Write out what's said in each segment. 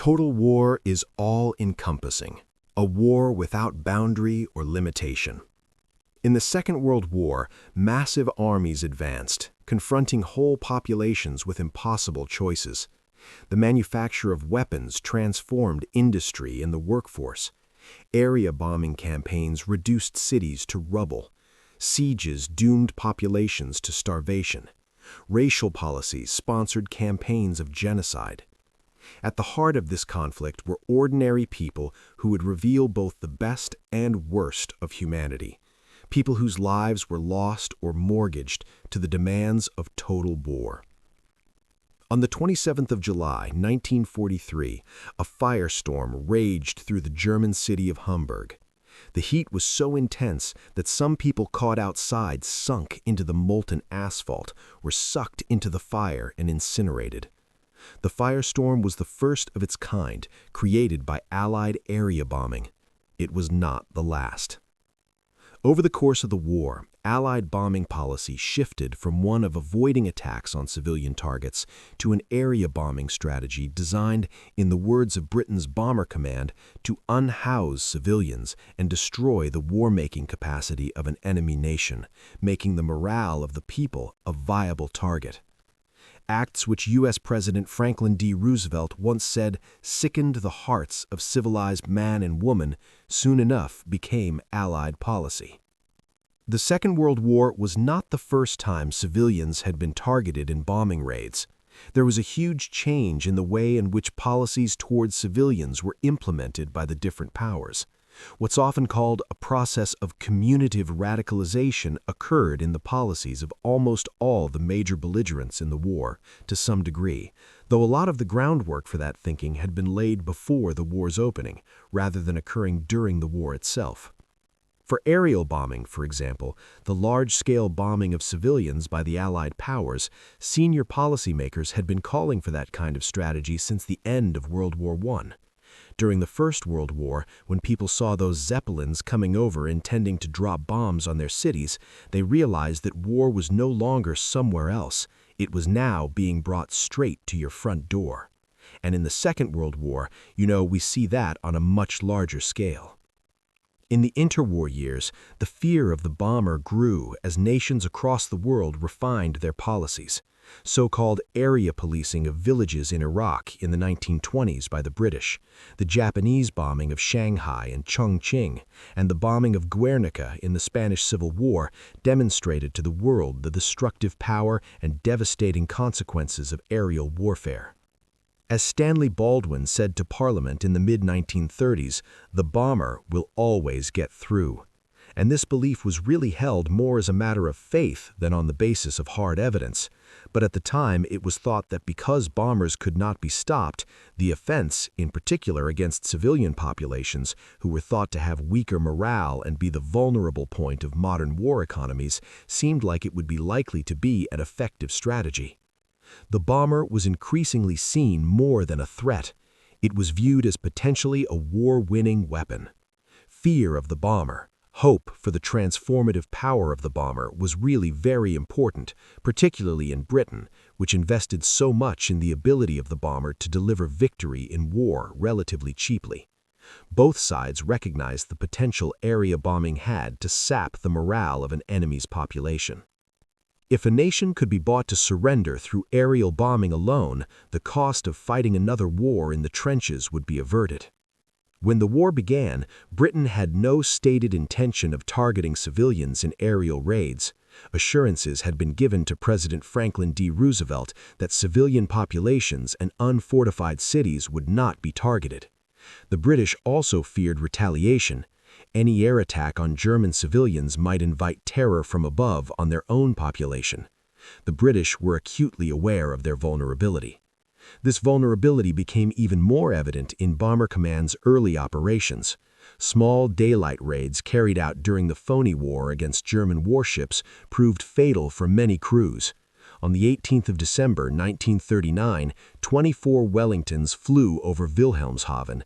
Total war is all-encompassing, a war without boundary or limitation. In the Second World War, massive armies advanced, confronting whole populations with impossible choices. The manufacture of weapons transformed industry and the workforce. Area bombing campaigns reduced cities to rubble. Sieges doomed populations to starvation. Racial policies sponsored campaigns of genocide. At the heart of this conflict were ordinary people who would reveal both the best and worst of humanity. People whose lives were lost or mortgaged to the demands of total war. On the 27th of July, 1943, a firestorm raged through the German city of Hamburg. The heat was so intense that some people caught outside sunk into the molten asphalt, were sucked into the fire and incinerated. The firestorm was the first of its kind, created by Allied area bombing. It was not the last. Over the course of the war, Allied bombing policy shifted from one of avoiding attacks on civilian targets to an area bombing strategy designed, in the words of Britain's Bomber Command, to unhouse civilians and destroy the war-making capacity of an enemy nation, making the morale of the people a viable target. Acts which U.S. President Franklin D. Roosevelt once said sickened the hearts of civilized man and woman soon enough became Allied policy. The Second World War was not the first time civilians had been targeted in bombing raids. There was a huge change in the way in which policies towards civilians were implemented by the different powers. What's often called a process of commutative radicalization occurred in the policies of almost all the major belligerents in the war, to some degree, though a lot of the groundwork for that thinking had been laid before the war's opening, rather than occurring during the war itself. For aerial bombing, for example, the large-scale bombing of civilians by the Allied powers, senior policymakers had been calling for that kind of strategy since the end of World War I. During the First World War, when people saw those Zeppelins coming over intending to drop bombs on their cities, they realized that war was no longer somewhere else. It was now being brought straight to your front door. And in the Second World War, we see that on a much larger scale. In the interwar years, the fear of the bomber grew as nations across the world refined their policies. So-called area policing of villages in Iraq in the 1920s by the British, the Japanese bombing of Shanghai and Chongqing, and the bombing of Guernica in the Spanish Civil War demonstrated to the world the destructive power and devastating consequences of aerial warfare. As Stanley Baldwin said to Parliament in the mid-1930s, the bomber will always get through. And this belief was really held more as a matter of faith than on the basis of hard evidence. But at the time, it was thought that because bombers could not be stopped, the offense, in particular against civilian populations, who were thought to have weaker morale and be the vulnerable point of modern war economies, seemed like it would be likely to be an effective strategy. The bomber was increasingly seen more than a threat. It was viewed as potentially a war-winning weapon. Fear of the bomber, hope for the transformative power of the bomber was really very important, particularly in Britain, which invested so much in the ability of the bomber to deliver victory in war relatively cheaply. Both sides recognized the potential area bombing had to sap the morale of an enemy's population. If a nation could be bought to surrender through aerial bombing alone, the cost of fighting another war in the trenches would be averted. When the war began, Britain had no stated intention of targeting civilians in aerial raids. Assurances had been given to President Franklin D. Roosevelt that civilian populations and unfortified cities would not be targeted. The British also feared retaliation. Any air attack on German civilians might invite terror from above on their own population. The British were acutely aware of their vulnerability. This vulnerability became even more evident in Bomber Command's early operations. Small daylight raids carried out during the Phoney War against German warships proved fatal for many crews. On the 18th of December 1939, 24 Wellingtons flew over Wilhelmshaven.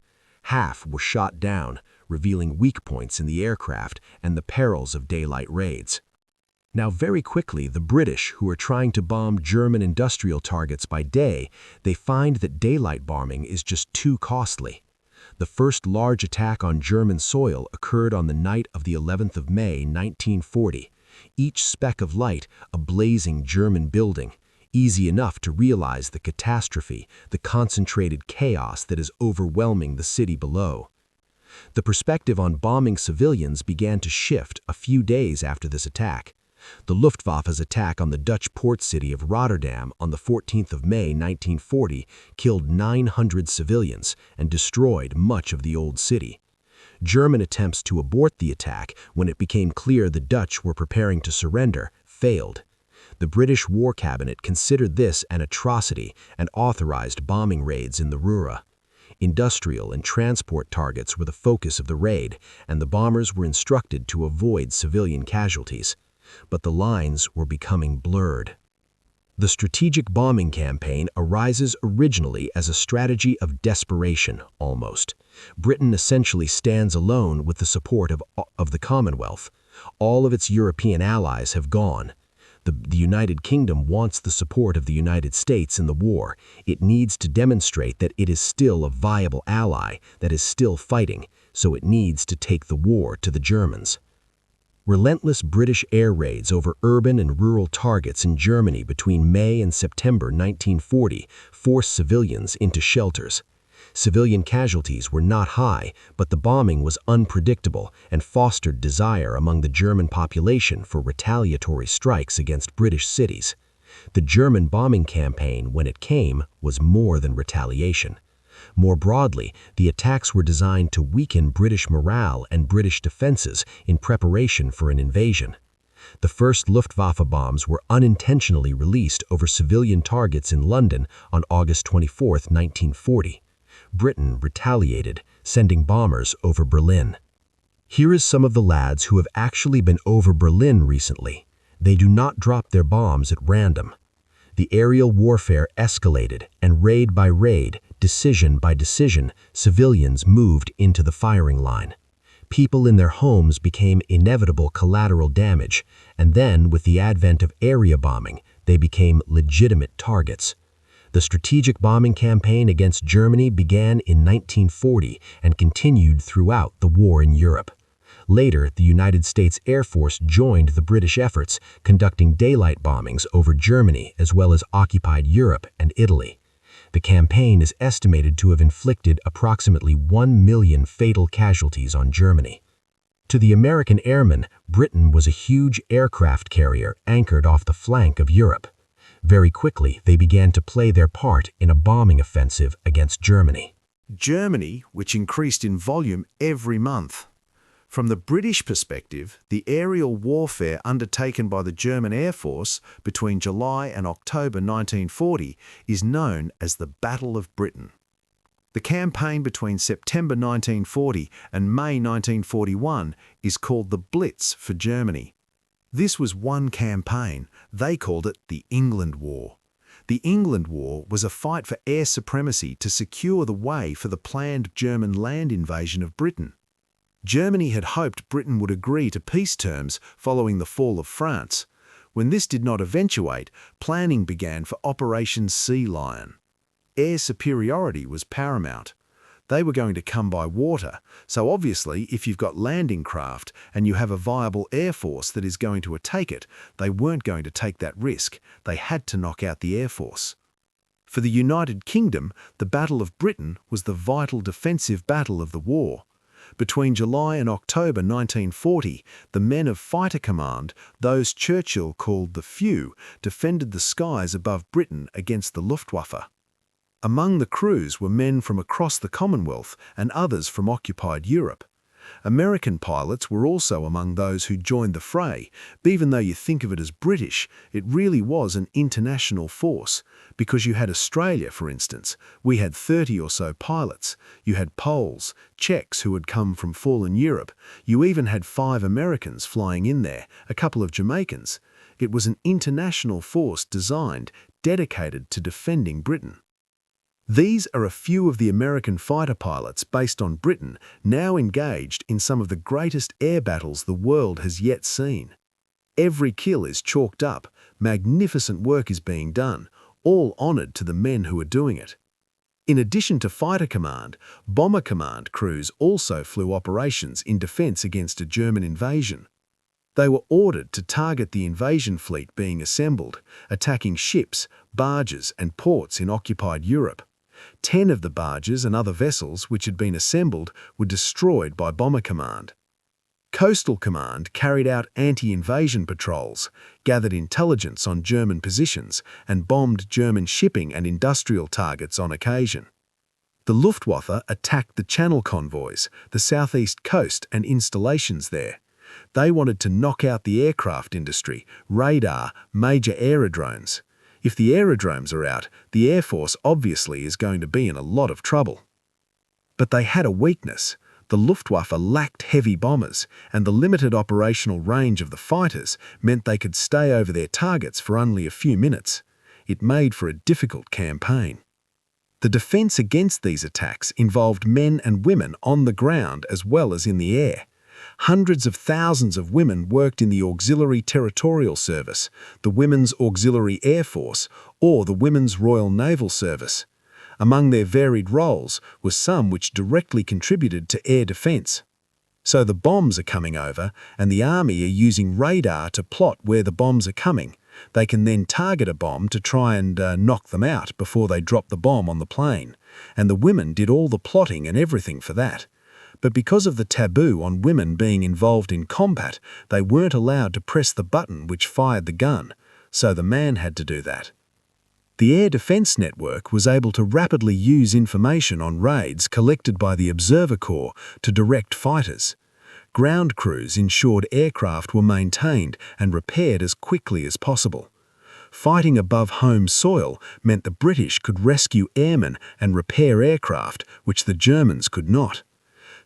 Half were shot down, revealing weak points in the aircraft and the perils of daylight raids. Now, very quickly, the British, who are trying to bomb German industrial targets by day, they find that daylight bombing is just too costly. The first large attack on German soil occurred on the night of the 11th of May, 1940. Each speck of light, a blazing German building. Easy enough to realize the catastrophe, the concentrated chaos that is overwhelming the city below. The perspective on bombing civilians began to shift a few days after this attack. The Luftwaffe's attack on the Dutch port city of Rotterdam on the 14th of May 1940 killed 900 civilians and destroyed much of the old city. German attempts to abort the attack when it became clear the Dutch were preparing to surrender failed. The British War Cabinet considered this an atrocity and authorized bombing raids in the Ruhr. Industrial and transport targets were the focus of the raid, and the bombers were instructed to avoid civilian casualties. But the lines were becoming blurred. The strategic bombing campaign arises originally as a strategy of desperation, almost. Britain essentially stands alone with the support of the Commonwealth. All of its European allies have gone. The United Kingdom wants the support of the United States in the war. It needs to demonstrate that it is still a viable ally, that is still fighting, so it needs to take the war to the Germans. Relentless British air raids over urban and rural targets in Germany between May and September 1940 forced civilians into shelters. Civilian casualties were not high, but the bombing was unpredictable and fostered desire among the German population for retaliatory strikes against British cities. The German bombing campaign, when it came, was more than retaliation. More broadly, the attacks were designed to weaken British morale and British defenses in preparation for an invasion. The first Luftwaffe bombs were unintentionally released over civilian targets in London on August 24, 1940. Britain retaliated, sending bombers over Berlin. Here is some of the lads who have actually been over Berlin recently. They do not drop their bombs at random. The aerial warfare escalated, and raid by raid, decision by decision, civilians moved into the firing line. People in their homes became inevitable collateral damage, and then, with the advent of area bombing, they became legitimate targets. The strategic bombing campaign against Germany began in 1940 and continued throughout the war in Europe. Later, the United States Air Force joined the British efforts, conducting daylight bombings over Germany as well as occupied Europe and Italy. The campaign is estimated to have inflicted approximately 1 million fatal casualties on Germany. To the American airmen, Britain was a huge aircraft carrier anchored off the flank of Europe. Very quickly, they began to play their part in a bombing offensive against Germany. Germany, which increased in volume every month. From the British perspective, the aerial warfare undertaken by the German Air Force between July and October 1940 is known as the Battle of Britain. The campaign between September 1940 and May 1941 is called the Blitz for Germany. This was one campaign. They called it the England War. The England War was a fight for air supremacy to secure the way for the planned German land invasion of Britain. Germany had hoped Britain would agree to peace terms following the fall of France. When this did not eventuate, planning began for Operation Sea Lion. Air superiority was paramount. They were going to come by water, so obviously if you've got landing craft and you have a viable air force that is going to take it, they weren't going to take that risk. They had to knock out the air force. For the United Kingdom, the Battle of Britain was the vital defensive battle of the war. Between July and October 1940, the men of Fighter Command, those Churchill called the Few, defended the skies above Britain against the Luftwaffe. Among the crews were men from across the Commonwealth and others from occupied Europe. American pilots were also among those who joined the fray, but even though you think of it as British, it really was an international force, because you had Australia, for instance. We had 30 or so pilots. You had Poles, Czechs who had come from fallen Europe. You even had 5 Americans flying in there, a couple of Jamaicans. It was an international force designed, dedicated to defending Britain. These are a few of the American fighter pilots based on Britain now engaged in some of the greatest air battles the world has yet seen. Every kill is chalked up, magnificent work is being done, all honored to the men who are doing it. In addition to fighter command, bomber command crews also flew operations in defense against a German invasion. They were ordered to target the invasion fleet being assembled, attacking ships, barges and ports in occupied Europe. 10 of the barges and other vessels which had been assembled were destroyed by Bomber Command. Coastal Command carried out anti-invasion patrols, gathered intelligence on German positions, and bombed German shipping and industrial targets on occasion. The Luftwaffe attacked the Channel convoys, the southeast coast and installations there. They wanted to knock out the aircraft industry, radar, major aerodromes. If the aerodromes are out, the Air Force obviously is going to be in a lot of trouble. But they had a weakness. The Luftwaffe lacked heavy bombers, and the limited operational range of the fighters meant they could stay over their targets for only a few minutes. It made for a difficult campaign. The defense against these attacks involved men and women on the ground as well as in the air. Hundreds of thousands of women worked in the Auxiliary Territorial Service, the Women's Auxiliary Air Force, or the Women's Royal Naval Service. Among their varied roles were some which directly contributed to air defense. So the bombs are coming over, and the army are using radar to plot where the bombs are coming. They can then target a bomb to try and knock them out before they drop the bomb on the plane. And the women did all the plotting and everything for that. But because of the taboo on women being involved in combat, they weren't allowed to press the button which fired the gun, so the man had to do that. The Air Defense Network was able to rapidly use information on raids collected by the Observer Corps to direct fighters. Ground crews ensured aircraft were maintained and repaired as quickly as possible. Fighting above home soil meant the British could rescue airmen and repair aircraft, which the Germans could not.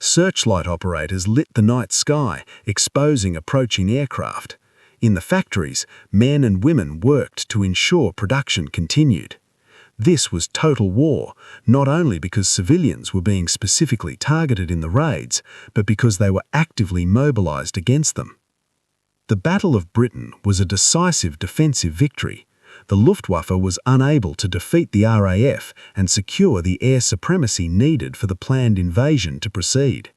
Searchlight operators lit the night sky, exposing approaching aircraft. In the factories, men and women worked to ensure production continued. This was total war, not only because civilians were being specifically targeted in the raids, but because they were actively mobilized against them. The Battle of Britain was a decisive defensive victory. The Luftwaffe was unable to defeat the RAF and secure the air supremacy needed for the planned invasion to proceed.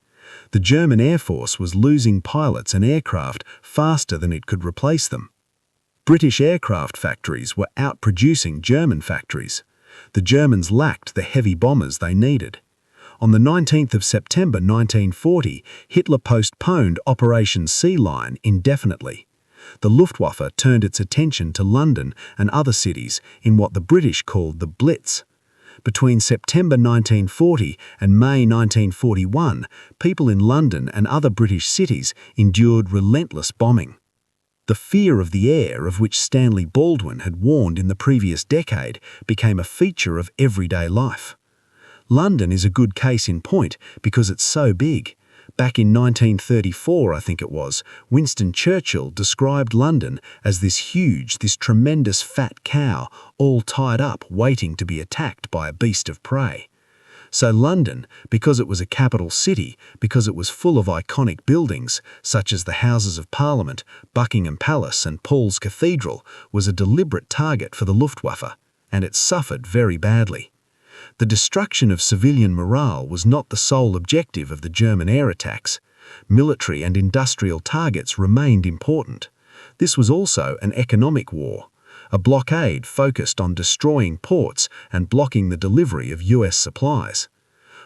The German Air Force was losing pilots and aircraft faster than it could replace them. British aircraft factories were outproducing German factories. The Germans lacked the heavy bombers they needed. On the 19th of September 1940, Hitler postponed Operation Sea Lion indefinitely. The Luftwaffe turned its attention to London and other cities in what the British called the Blitz. Between September 1940 and May 1941, people in London and other British cities endured relentless bombing. The fear of the air, of which Stanley Baldwin had warned in the previous decade, became a feature of everyday life. London is a good case in point because it's so big. Back in 1934, I think it was, Winston Churchill described London as this tremendous fat cow, all tied up waiting to be attacked by a beast of prey. So London, because it was a capital city, because it was full of iconic buildings, such as the Houses of Parliament, Buckingham Palace and Paul's Cathedral, was a deliberate target for the Luftwaffe, and it suffered very badly. The destruction of civilian morale was not the sole objective of the German air attacks. Military and industrial targets remained important. This was also an economic war. A blockade focused on destroying ports and blocking the delivery of US supplies.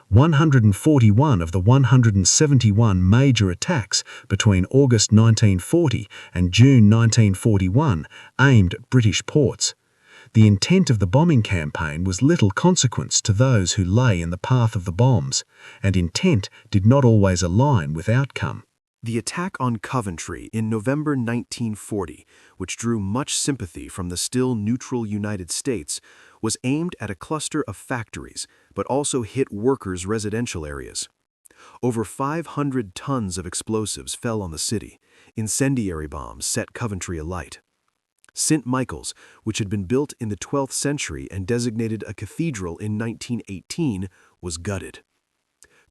141 of the 171 major attacks between August 1940 and June 1941 aimed at British ports. The intent of the bombing campaign was little consequence to those who lay in the path of the bombs, and intent did not always align with outcome. The attack on Coventry in November 1940, which drew much sympathy from the still neutral United States, was aimed at a cluster of factories, but also hit workers' residential areas. Over 500 tons of explosives fell on the city. Incendiary bombs set Coventry alight. St. Michael's, which had been built in the 12th century and designated a cathedral in 1918, was gutted.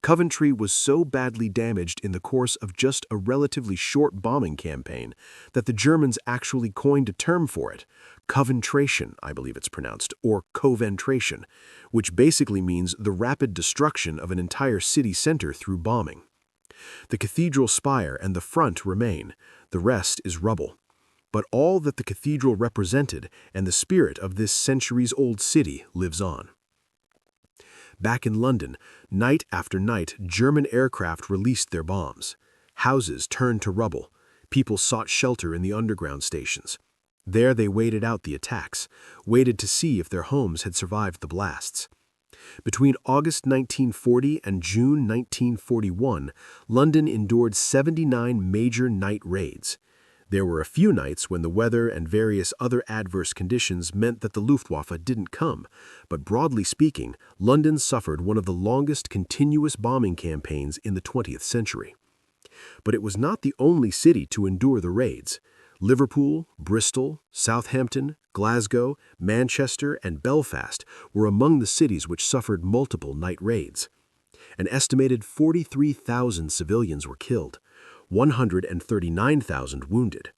Coventry was so badly damaged in the course of just a relatively short bombing campaign that the Germans actually coined a term for it, Coventration, I believe it's pronounced, or coventration, which basically means the rapid destruction of an entire city center through bombing. The cathedral spire and the front remain, the rest is rubble. But all that the cathedral represented and the spirit of this centuries-old city lives on. Back in London, night after night, German aircraft released their bombs. Houses turned to rubble. People sought shelter in the underground stations. There they waited out the attacks, waited to see if their homes had survived the blasts. Between August 1940 and June 1941, London endured 79 major night raids. There were a few nights when the weather and various other adverse conditions meant that the Luftwaffe didn't come, but broadly speaking, London suffered one of the longest continuous bombing campaigns in the 20th century. But it was not the only city to endure the raids. Liverpool, Bristol, Southampton, Glasgow, Manchester, and Belfast were among the cities which suffered multiple night raids. An estimated 43,000 civilians were killed, 139,000 wounded.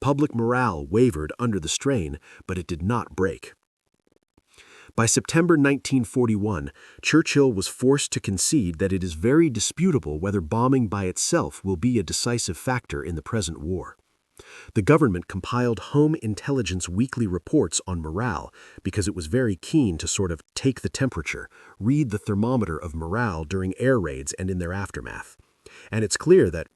Public morale wavered under the strain, but it did not break. By September 1941, Churchill was forced to concede that it is very disputable whether bombing by itself will be a decisive factor in the present war. The government compiled Home Intelligence weekly reports on morale because it was very keen to sort of take the temperature, read the thermometer of morale during air raids and in their aftermath. And it's clear that,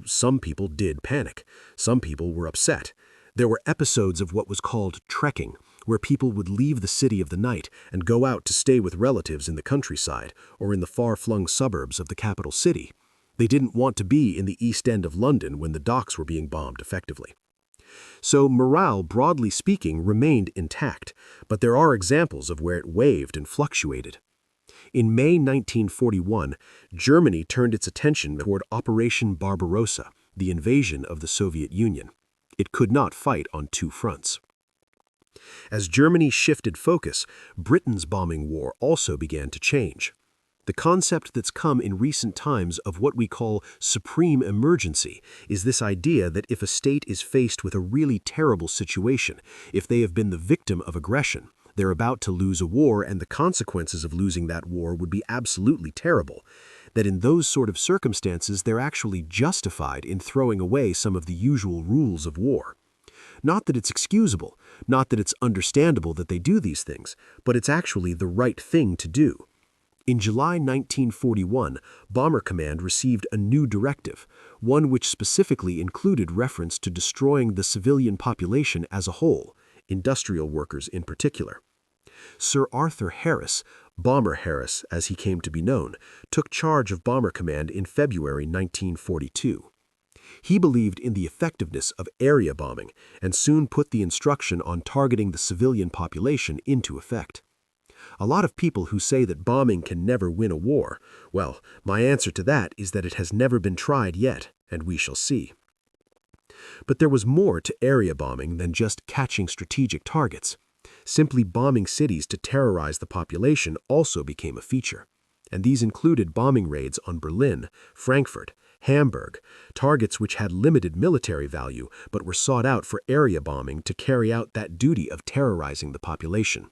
some people did panic. Some people were upset. There were episodes of what was called trekking, where people would leave the city of the night and go out to stay with relatives in the countryside or in the far-flung suburbs of the capital city. They didn't want to be in the East End of London when the docks were being bombed effectively. So morale, broadly speaking, remained intact, but there are examples of where it waved and fluctuated. In May 1941, Germany turned its attention toward Operation Barbarossa, the invasion of the Soviet Union. It could not fight on two fronts. As Germany shifted focus, Britain's bombing war also began to change. The concept that's come in recent times of what we call supreme emergency is this idea that if a state is faced with a really terrible situation, if they have been the victim of aggression, they're about to lose a war and the consequences of losing that war would be absolutely terrible, that in those sort of circumstances they're actually justified in throwing away some of the usual rules of war. Not that it's excusable, not that it's understandable that they do these things, but it's actually the right thing to do. In July 1941, Bomber Command received a new directive, one which specifically included reference to destroying the civilian population as a whole, industrial workers in particular. Sir Arthur Harris, Bomber Harris as he came to be known, took charge of Bomber Command in February 1942. He believed in the effectiveness of area bombing and soon put the instruction on targeting the civilian population into effect. A lot of people who say that bombing can never win a war, well, my answer to that is that it has never been tried yet, and we shall see. But there was more to area bombing than just catching strategic targets. Simply bombing cities to terrorize the population also became a feature, and these included bombing raids on Berlin, Frankfurt, Hamburg, targets which had limited military value but were sought out for area bombing to carry out that duty of terrorizing the population.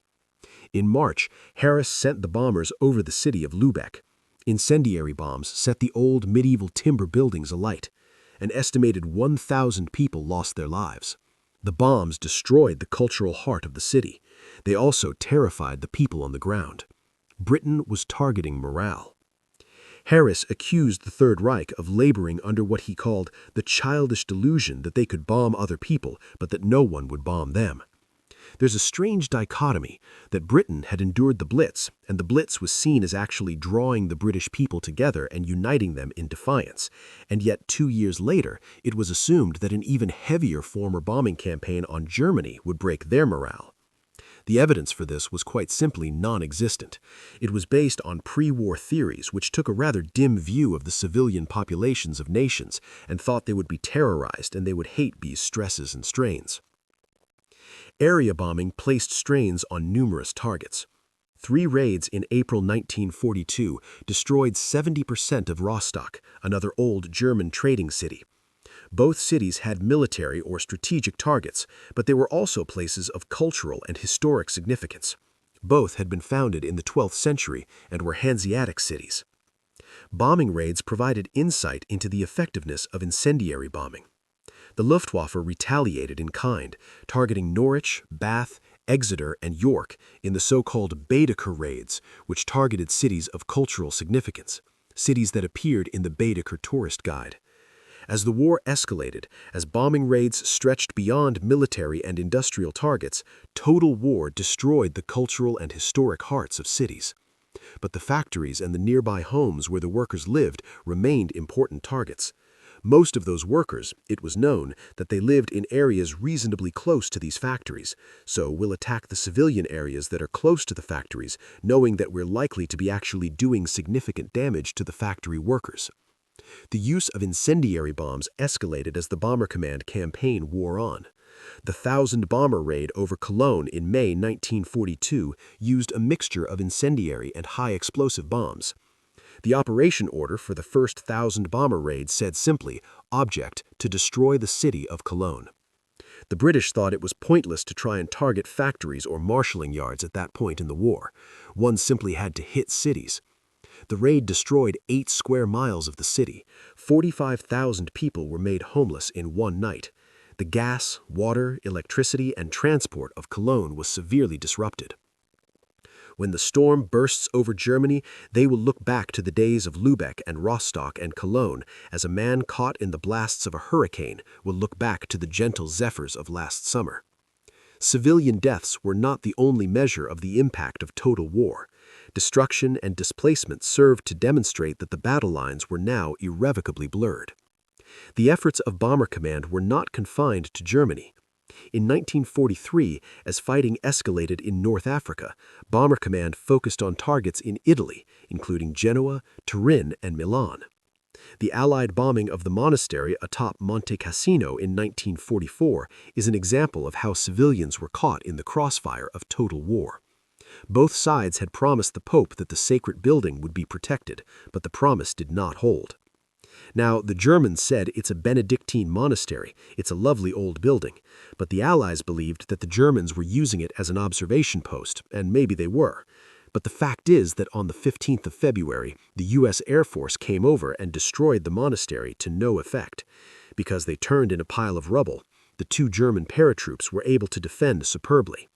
In March, Harris sent the bombers over the city of Lübeck. Incendiary bombs set the old medieval timber buildings alight. An estimated 1,000 people lost their lives. The bombs destroyed the cultural heart of the city. They also terrified the people on the ground. Britain was targeting morale. Harris accused the Third Reich of laboring under what he called the childish delusion that they could bomb other people, but that no one would bomb them. There's a strange dichotomy that Britain had endured the Blitz, and the Blitz was seen as actually drawing the British people together and uniting them in defiance, and yet 2 years later it was assumed that an even heavier former bombing campaign on Germany would break their morale. The evidence for this was quite simply non-existent. It was based on pre-war theories which took a rather dim view of the civilian populations of nations and thought they would be terrorized and they would hate these stresses and strains. Area bombing placed strains on numerous targets. 3 raids in April 1942 destroyed 70% of Rostock, another old German trading city. Both cities had military or strategic targets, but they were also places of cultural and historic significance. Both had been founded in the 12th century and were Hanseatic cities. Bombing raids provided insight into the effectiveness of incendiary bombing. The Luftwaffe retaliated in kind, targeting Norwich, Bath, Exeter, and York in the so-called Baedeker raids, which targeted cities of cultural significance, cities that appeared in the Baedeker tourist guide. As the war escalated, as bombing raids stretched beyond military and industrial targets, total war destroyed the cultural and historic hearts of cities. But the factories and the nearby homes where the workers lived remained important targets. Most of those workers, it was known that they lived in areas reasonably close to these factories, so we'll attack the civilian areas that are close to the factories, knowing that we're likely to be actually doing significant damage to the factory workers. The use of incendiary bombs escalated as the Bomber Command campaign wore on. The 1,000-bomber raid over Cologne in May 1942 used a mixture of incendiary and high-explosive bombs. The operation order for the first 1,000-bomber raid said simply, "Object, to destroy the city of Cologne." The British thought it was pointless to try and target factories or marshalling yards at that point in the war. One simply had to hit cities. The raid destroyed 8 square miles of the city. 45,000 people were made homeless in one night. The gas, water, electricity, and transport of Cologne was severely disrupted. When the storm bursts over Germany, they will look back to the days of Lübeck and Rostock and Cologne as a man caught in the blasts of a hurricane will look back to the gentle zephyrs of last summer. Civilian deaths were not the only measure of the impact of total war. Destruction and displacement served to demonstrate that the battle lines were now irrevocably blurred. The efforts of Bomber Command were not confined to Germany. In 1943, as fighting escalated in North Africa, Bomber Command focused on targets in Italy, including Genoa, Turin, and Milan. The Allied bombing of the monastery atop Monte Cassino in 1944 is an example of how civilians were caught in the crossfire of total war. Both sides had promised the Pope that the sacred building would be protected, but the promise did not hold. Now, the Germans said it's a Benedictine monastery, it's a lovely old building, but the Allies believed that the Germans were using it as an observation post, and maybe they were. But the fact is that on the 15th of February, the U.S. Air Force came over and destroyed the monastery to no effect. Because they turned in a pile of rubble, the 2 German paratroops were able to defend superbly.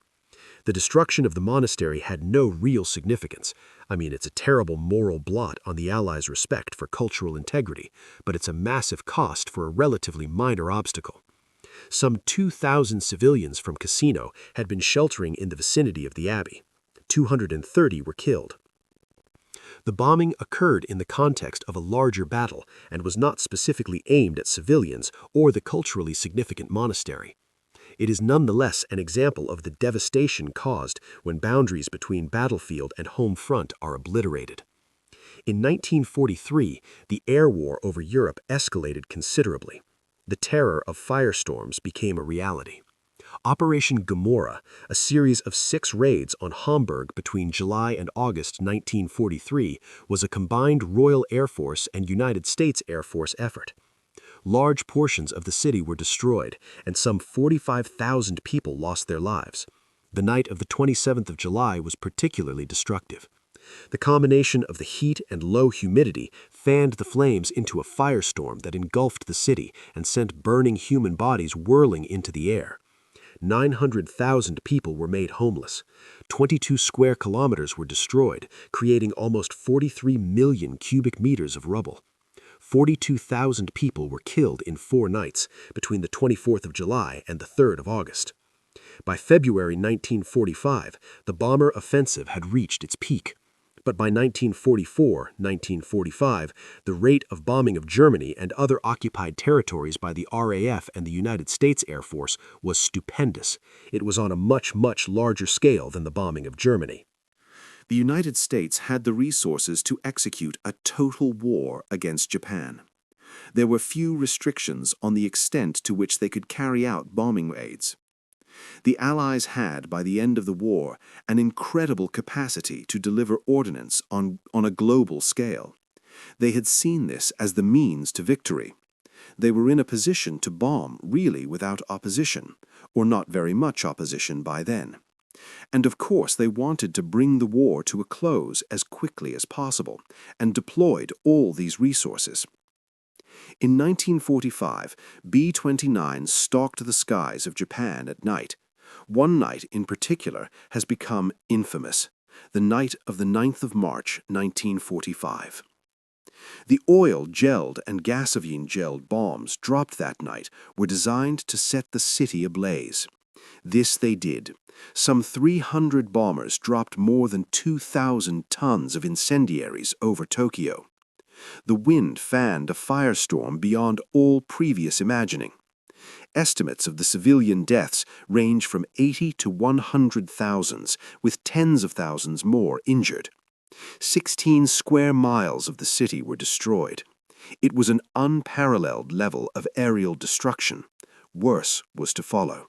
The destruction of the monastery had no real significance. I mean, it's a terrible moral blot on the Allies' respect for cultural integrity, but it's a massive cost for a relatively minor obstacle. Some 2,000 civilians from Cassino had been sheltering in the vicinity of the abbey. 230 were killed. The bombing occurred in the context of a larger battle and was not specifically aimed at civilians or the culturally significant monastery. It is nonetheless an example of the devastation caused when boundaries between battlefield and home front are obliterated. In 1943, the air war over Europe escalated considerably. The terror of firestorms became a reality. Operation Gomorrah, a series of 6 raids on Hamburg between July and August 1943, was a combined Royal Air Force and United States Air Force effort. Large portions of the city were destroyed, and some 45,000 people lost their lives. The night of the 27th of July was particularly destructive. The combination of the heat and low humidity fanned the flames into a firestorm that engulfed the city and sent burning human bodies whirling into the air. 900,000 people were made homeless. 22 square kilometers were destroyed, creating almost 43 million cubic meters of rubble. 42,000 people were killed in 4 nights, between the 24th of July and the 3rd of August. By February 1945, the bomber offensive had reached its peak. But by 1944-1945, the rate of bombing of Germany and other occupied territories by the RAF and the United States Air Force was stupendous. It was on a much, much larger scale than the bombing of Germany. The United States had the resources to execute a total war against Japan. There were few restrictions on the extent to which they could carry out bombing raids. The Allies had, by the end of the war, an incredible capacity to deliver ordnance on a global scale. They had seen this as the means to victory. They were in a position to bomb really without opposition, or not very much opposition by then. And of course they wanted to bring the war to a close as quickly as possible, and deployed all these resources. In 1945, B-29 stalked the skies of Japan at night. One night in particular has become infamous, the night of the 9th of March, 1945. The oil-gelled and gasoline-gelled bombs dropped that night were designed to set the city ablaze. This they did. Some 300 bombers dropped more than 2,000 tons of incendiaries over Tokyo. The wind fanned a firestorm beyond all previous imagining. Estimates of the civilian deaths range from 80 to 100,000, with tens of thousands more injured. 16 square miles of the city were destroyed. It was an unparalleled level of aerial destruction. Worse was to follow.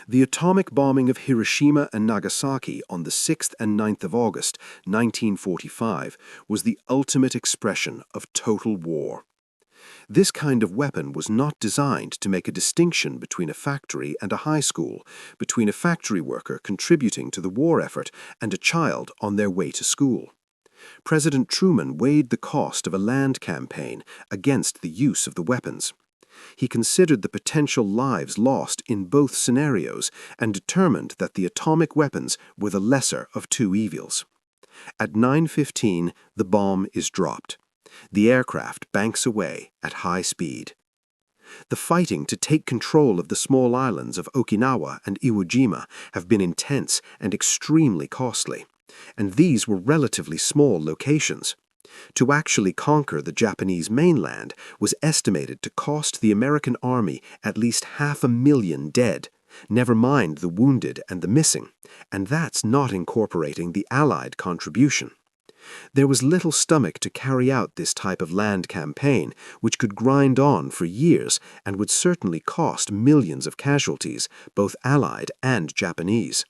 The atomic bombing of Hiroshima and Nagasaki on the 6th and 9th of August, 1945, was the ultimate expression of total war. This kind of weapon was not designed to make a distinction between a factory and a high school, between a factory worker contributing to the war effort and a child on their way to school. President Truman weighed the cost of a land campaign against the use of the weapons. He considered the potential lives lost in both scenarios and determined that the atomic weapons were the lesser of two evils. At 9:15, the bomb is dropped. The aircraft banks away at high speed. The fighting to take control of the small islands of Okinawa and Iwo Jima have been intense and extremely costly, and these were relatively small locations. To actually conquer the Japanese mainland was estimated to cost the American Army at least 500,000 dead, never mind the wounded and the missing, and that's not incorporating the Allied contribution. There was little stomach to carry out this type of land campaign, which could grind on for years and would certainly cost millions of casualties, both Allied and Japanese.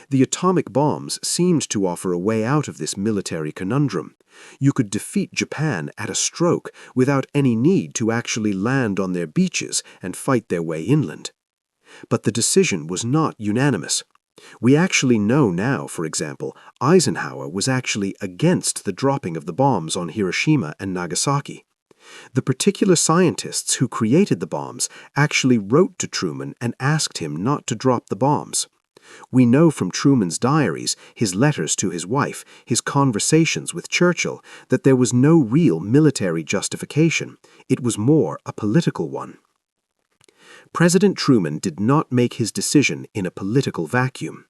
The atomic bombs seemed to offer a way out of this military conundrum. You could defeat Japan at a stroke without any need to actually land on their beaches and fight their way inland. But the decision was not unanimous. We actually know now, for example, Eisenhower was actually against the dropping of the bombs on Hiroshima and Nagasaki. The particular scientists who created the bombs actually wrote to Truman and asked him not to drop the bombs. We know from Truman's diaries, his letters to his wife, his conversations with Churchill, that there was no real military justification. It was more a political one. President Truman did not make his decision in a political vacuum.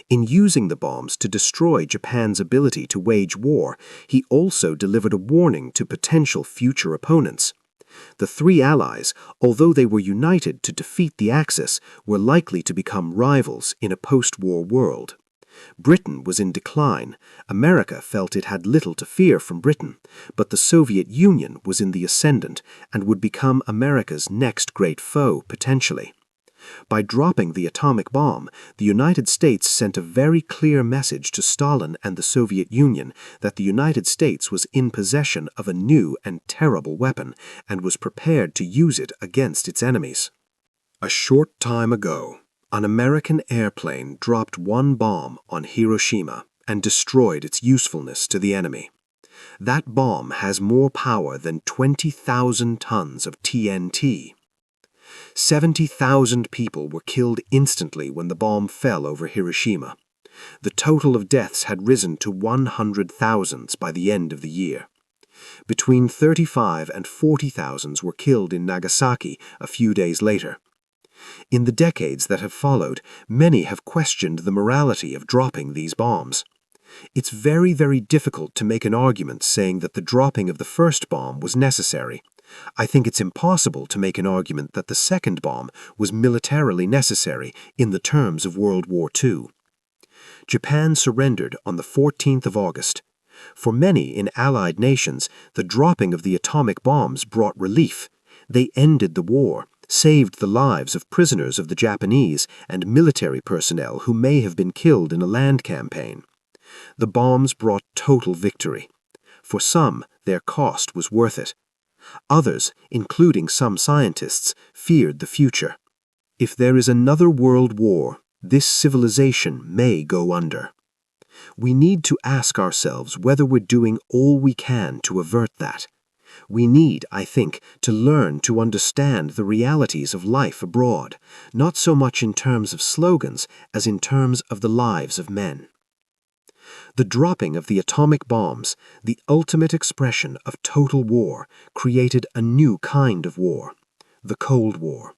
In using the bombs to destroy Japan's ability to wage war, he also delivered a warning to potential future opponents. The three allies, although they were united to defeat the Axis, were likely to become rivals in a post-war world. Britain was in decline. America felt it had little to fear from Britain, but the Soviet Union was in the ascendant and would become America's next great foe, potentially. By dropping the atomic bomb, the United States sent a very clear message to Stalin and the Soviet Union that the United States was in possession of a new and terrible weapon and was prepared to use it against its enemies. A short time ago, an American airplane dropped one bomb on Hiroshima and destroyed its usefulness to the enemy. That bomb has more power than 20,000 tons of TNT. 70,000 people were killed instantly when the bomb fell over Hiroshima. The total of deaths had risen to 100,000 by the end of the year. Between 35 and 40,000 were killed in Nagasaki a few days later. In the decades that have followed, many have questioned the morality of dropping these bombs. It's very, very difficult to make an argument saying that the dropping of the first bomb was necessary. I think it's impossible to make an argument that the second bomb was militarily necessary in the terms of World War II. Japan surrendered on the 14th of August. For many in Allied nations, the dropping of the atomic bombs brought relief. They ended the war, saved the lives of prisoners of the Japanese and military personnel who may have been killed in a land campaign. The bombs brought total victory. For some, their cost was worth it. Others, including some scientists, feared the future. If there is another world war, this civilization may go under. We need to ask ourselves whether we're doing all we can to avert that. We need, I think, to learn to understand the realities of life abroad, not so much in terms of slogans as in terms of the lives of men. The dropping of the atomic bombs, the ultimate expression of total war, created a new kind of war, the Cold War.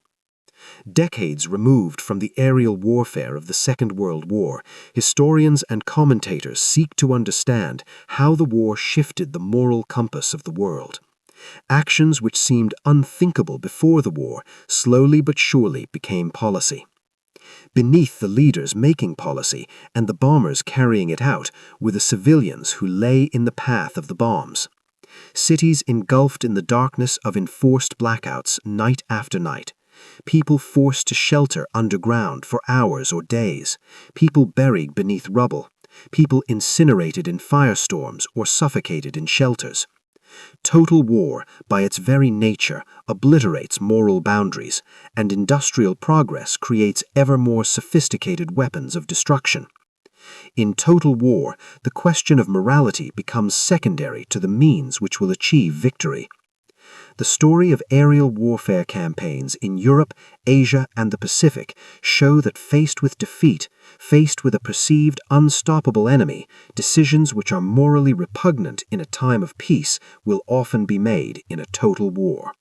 Decades removed from the aerial warfare of the Second World War, historians and commentators seek to understand how the war shifted the moral compass of the world. Actions which seemed unthinkable before the war slowly but surely became policy. Beneath the leaders making policy and the bombers carrying it out were the civilians who lay in the path of the bombs. Cities engulfed in the darkness of enforced blackouts night after night. People forced to shelter underground for hours or days. People buried beneath rubble. People incinerated in firestorms or suffocated in shelters. Total war, by its very nature, obliterates moral boundaries, and industrial progress creates ever more sophisticated weapons of destruction. In total war, the question of morality becomes secondary to the means which will achieve victory. The story of aerial warfare campaigns in Europe, Asia, and the Pacific show that faced with defeat, faced with a perceived unstoppable enemy, decisions which are morally repugnant in a time of peace will often be made in a total war.